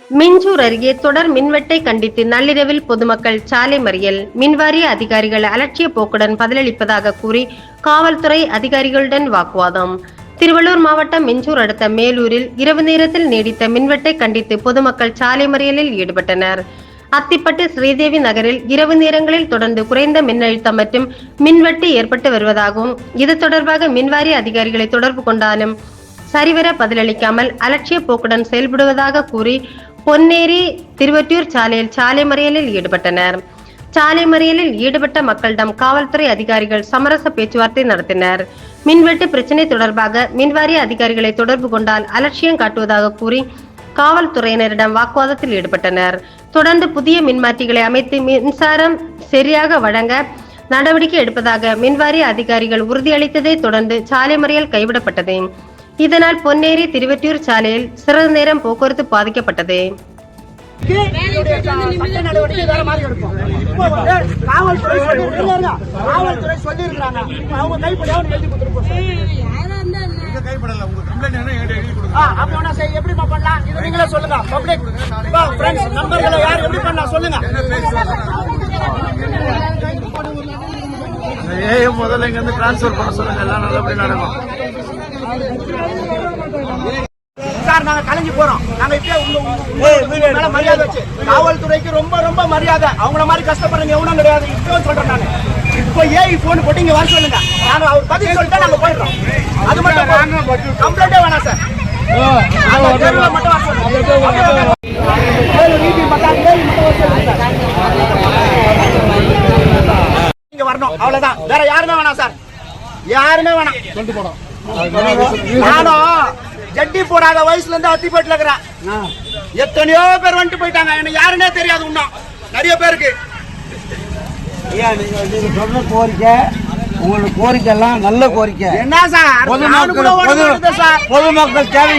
மிஞ்சூர் அருகே தொடர் மின்வெட்டை கண்டித்து நள்ளிரவில் பொதுமக்கள் சாலை மறியல். மின்வாரிய அதிகாரிகள் அலட்சிய போக்குடன் பதிலளிப்பதாக கூறி காவல்துறை அதிகாரிகளுடன் வாக்குவாதம். திருவள்ளூர் மாவட்டம் மிஞ்சூர் அடுத்த மேலூரில் இரவு நேரத்தில் நீடித்த மின்வெட்டை கண்டித்து பொதுமக்கள் சாலை மறியலில் ஈடுபட்டனர். அத்திப்பட்டு ஸ்ரீதேவி நகரில் இரவு நேரங்களில் தொடர்ந்து குறைந்த மின்னழுத்தம் மற்றும் மின்வெட்டு ஏற்பட்டு வருவதாகவும், இது தொடர்பாக மின்வாரிய அதிகாரிகளை தொடர்பு கொண்டாலும் சரிவர பதிலளிக்காமல் அலட்சிய போக்குடன் செயல்படுவதாக கூறி பொன்னேரி திருவொற்றியூர் சாலையில் சாலை மறியலில் ஈடுபட்டனர். சாலை மறியலில் ஈடுபட்ட மக்களிடம் காவல்துறை அதிகாரிகள் சமரச பேச்சுவார்த்தை நடத்தினர். மின்வெட்டு பிரச்சினை தொடர்பாக மின்வாரிய அதிகாரிகளை தொடர்பு கொண்டால் அலட்சியம் காட்டுவதாக கூறி காவல்துறையினரிடம் வாக்குவாதத்தில் ஈடுபட்டனர். தொடர்ந்து புதிய மின்மாற்றிகளை அமைத்து மின்சாரம் சரியாக வழங்க நடவடிக்கை எடுப்பதாக மின்வாரிய அதிகாரிகள் உறுதியளித்ததை தொடர்ந்து சாலை மறியல் கைவிடப்பட்டது. இதனால் பொன்னேரி திருவொற்றியூர் சாலையில் சிறிது நேரம் போக்குவரத்து பாதிக்கப்பட்டது. முதல்ல இங்க இருந்து டிரான்ஸ்பர் பண்ண சொல்லுங்க, எல்லாம் நல்லபடியா நடக்கும். சார், நாங்க கலைஞ்சு போறோம். நாங்க இப்ப மரியாதை வச்சு காவல்துறைக்கு ரொம்ப ரொம்ப மரியாதை. அவங்கள மாதிரி கஷ்டப்படுறவங்க எவனும் கிடையாது. இப்போ சொல்றேன் நானு. இப்போ ஏஐ போன் போட்டு இங்க வர சொல்லுங்க. நாங்க அவர் பதில் சொல்லிட்டா நாங்க போயிடுறோம். அது மட்டும் கம்ப்ளைண்டே வேணாம் சார். மட்டும் வர சொல்லுங்க. இங்க வரணும், அவ்வளவுதான். வேற யாருமே வேணாம் சார், யாருமே வேணாம். நானும் ஜட்டி போடாத வயசுல இருந்து அத்திப்பட்டுல இருக்கிறேன். எத்தனையோ பேர் வந்துட்டு போயிட்டாங்க. எனக்கு யாருன்னே தெரியாது. இன்னும் நிறைய பேருக்கு நீங்க சொன்ன கோரிக்கை, உங்களோட கோரிக்கை எல்லாம் நல்ல கோரிக்கை. என்ன சார், பொதுமக்கள் தேவை